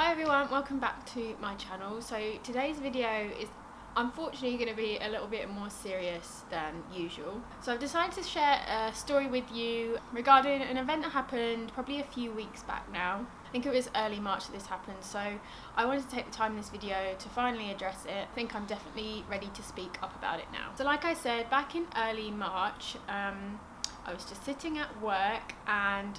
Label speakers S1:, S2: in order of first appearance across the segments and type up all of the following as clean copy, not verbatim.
S1: Hi everyone, welcome back to my channel. So today's video is unfortunately going to be a little bit more serious than usual. So I've decided to share a story with you regarding an event that happened probably a few weeks back now. I think it was early March that this happened, so I wanted to take the time in this video to finally address it. I think I'm definitely ready to speak up about it now. So like I said, back in early March, I was just sitting at work and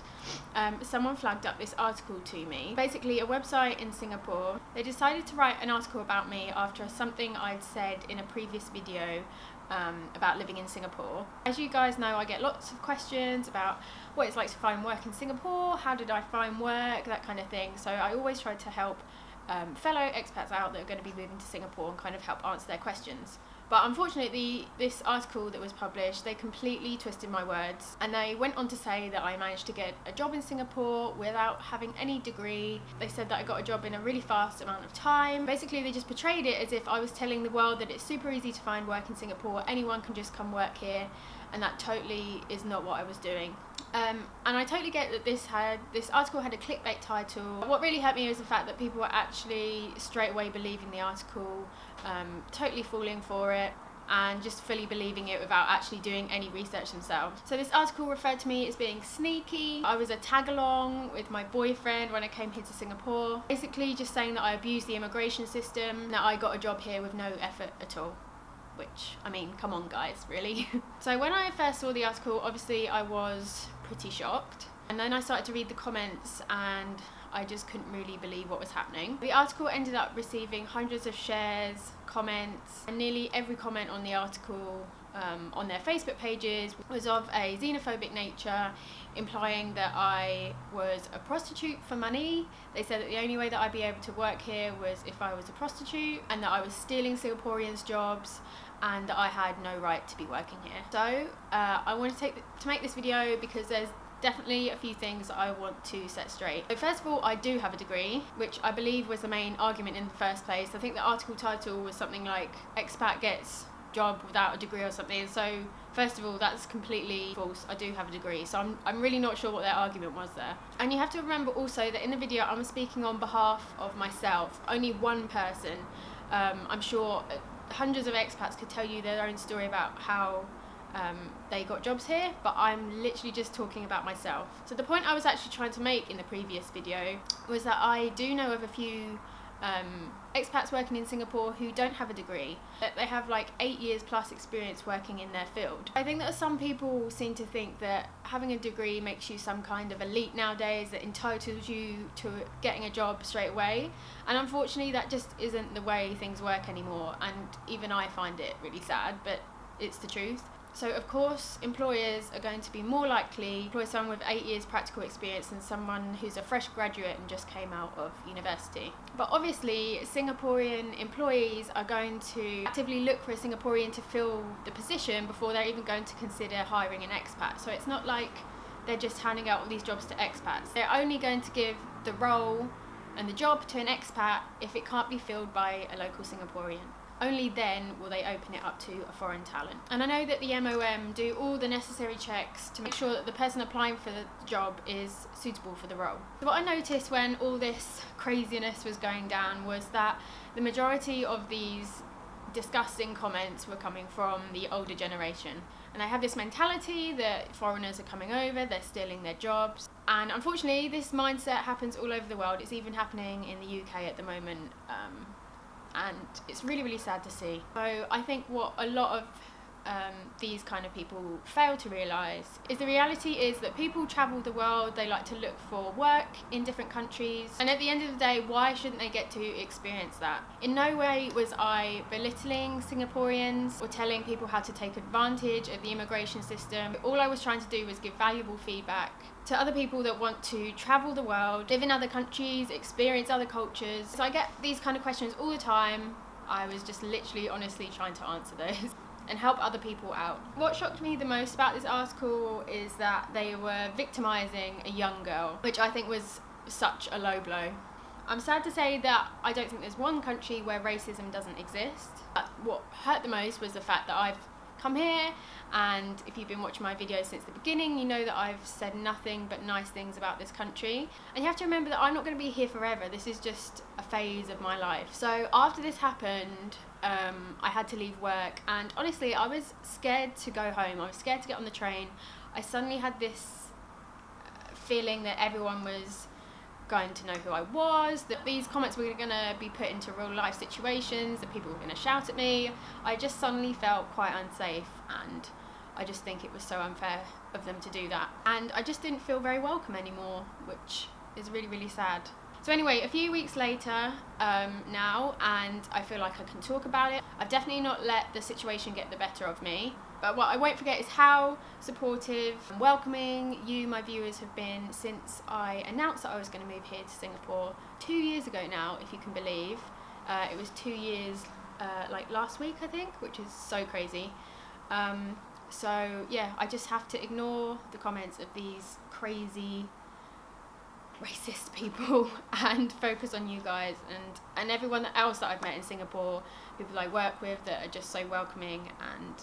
S1: someone flagged up this article to me. Basically a website in Singapore, they decided to write an article about me after something I'd said in a previous video about living in Singapore. As you guys know, I get lots of questions about what it's like to find work in Singapore, how did I find work, that kind of thing. So I always try to help fellow expats out that are going to be moving to Singapore and kind of help answer their questions. But unfortunately, this article that was published, they completely twisted my words, and they went on to say that I managed to get a job in Singapore without having any degree. They said that I got a job in a really fast amount of time. Basically, they just portrayed it as if I was telling the world that it's super easy to find work in Singapore, anyone can just come work here, and that totally is not what I was doing. And I totally get that this article had a clickbait title. What really hurt me was the fact that people were actually straight away believing the article, totally falling for it, and just fully believing it without actually doing any research themselves. So this article referred to me as being sneaky. I was a tag-along with my boyfriend when I came here to Singapore. Basically just saying that I abused the immigration system, that I got a job here with no effort at all. Which, I mean, come on guys, really? So when I first saw the article, obviously I was pretty shocked. And then I started to read the comments and I just couldn't really believe what was happening. The article ended up receiving hundreds of shares, comments, and nearly every comment on the article on their Facebook pages was of a xenophobic nature, implying that I was a prostitute for money. They said that the only way that I'd be able to work here was if I was a prostitute, and that I was stealing Singaporeans' jobs, and that I had no right to be working here. So I wanted to make this video because there's definitely a few things I want to set straight. So first of all, I do have a degree, which I believe was the main argument in the first place. I think the article title was something like "Expat Gets Job Without a Degree" or something. So first of all, that's completely false. I do have a degree, so I'm really not sure what their argument was there. And you have to remember also that in the video I'm speaking on behalf of myself, only one person. I'm sure hundreds of expats could tell you their own story about how they got jobs here, but I'm literally just talking about myself. So the point I was actually trying to make in the previous video was that I do know of a few expats working in Singapore who don't have a degree, that they have like 8 years plus experience working in their field. I think that some people seem to think that having a degree makes you some kind of elite nowadays, that entitles you to getting a job straight away, and unfortunately that just isn't the way things work anymore, and even I find it really sad, but it's the truth. So of course employers are going to be more likely to employ someone with 8 years practical experience than someone who's a fresh graduate and just came out of university. But obviously Singaporean employees are going to actively look for a Singaporean to fill the position before they're even going to consider hiring an expat. So it's not like they're just handing out all these jobs to expats. They're only going to give the role and the job to an expat if it can't be filled by a local Singaporean. Only then will they open it up to a foreign talent. And I know that the MOM do all the necessary checks to make sure that the person applying for the job is suitable for the role. So what I noticed when all this craziness was going down was that the majority of these disgusting comments were coming from the older generation. And they have this mentality that foreigners are coming over, they're stealing their jobs. And unfortunately, this mindset happens all over the world. It's even happening in the UK at the moment. And it's really, really sad to see. So I think what a lot of these kind of people fail to realise is the reality is that people travel the world, they like to look for work in different countries, and at the end of the day, why shouldn't they get to experience that? In no way was I belittling Singaporeans or telling people how to take advantage of the immigration system. All I was trying to do was give valuable feedback to other people that want to travel the world, live in other countries, experience other cultures. So I get these kind of questions all the time. I was just literally honestly trying to answer those and help other people out. What shocked me the most about this article is that they were victimising a young girl, which I think was such a low blow. I'm sad to say that I don't think there's one country where racism doesn't exist. But what hurt the most was the fact that I've come here, and if you've been watching my videos since the beginning, you know that I've said nothing but nice things about this country. And you have to remember that I'm not going to be here forever. This is just a phase of my life. So after this happened, I had to leave work, and honestly I was scared to go home. I was scared to get on the train. I suddenly had this feeling that everyone was going to know who I was, that these comments were going to be put into real life situations, that people were going to shout at me. I just suddenly felt quite unsafe, and I just think it was so unfair of them to do that. And I just didn't feel very welcome anymore, which is really, really sad. So anyway, a few weeks later now, and I feel like I can talk about it. I've definitely not let the situation get the better of me. But what I won't forget is how supportive and welcoming you, my viewers, have been since I announced that I was going to move here to Singapore 2 years ago now, if you can believe. It was 2 years like last week, I think, which is so crazy. So yeah, I just have to ignore the comments of these crazy racist people and focus on you guys and everyone else that I've met in Singapore, people I work with that are just so welcoming and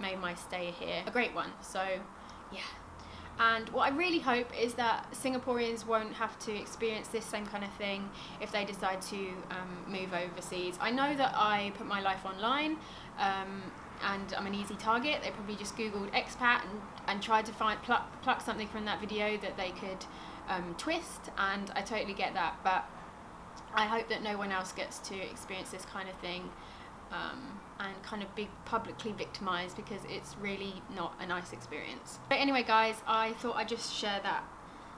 S1: made my stay here a great one. So yeah, and what I really hope is that Singaporeans won't have to experience this same kind of thing if they decide to move overseas. I know that I put my life online and I'm an easy target. They probably just googled expat and tried to pluck something from that video that they could twist, and I totally get that, but I hope that no one else gets to experience this kind of thing and kind of be publicly victimized, because it's really not a nice experience. But anyway guys, I thought I'd just share that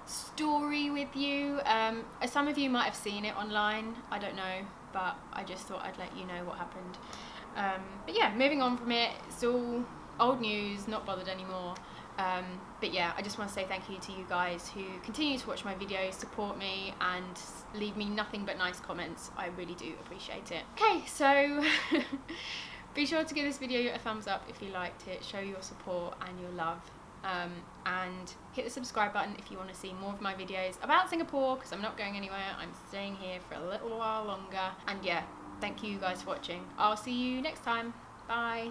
S1: story with you. Some of you might have seen it online, I don't know, but I just thought I'd let you know what happened. But yeah, moving on from it, it's all old news, not bothered anymore. But yeah, I just want to say thank you to you guys who continue to watch my videos, support me, and leave me nothing but nice comments. I really do appreciate it. Okay, so be sure to give this video a thumbs up if you liked it, show your support and your love, and hit the subscribe button if you want to see more of my videos about Singapore, because I'm not going anywhere. I'm staying here for a little while longer. And yeah, thank you guys for watching. I'll see you next time. Bye.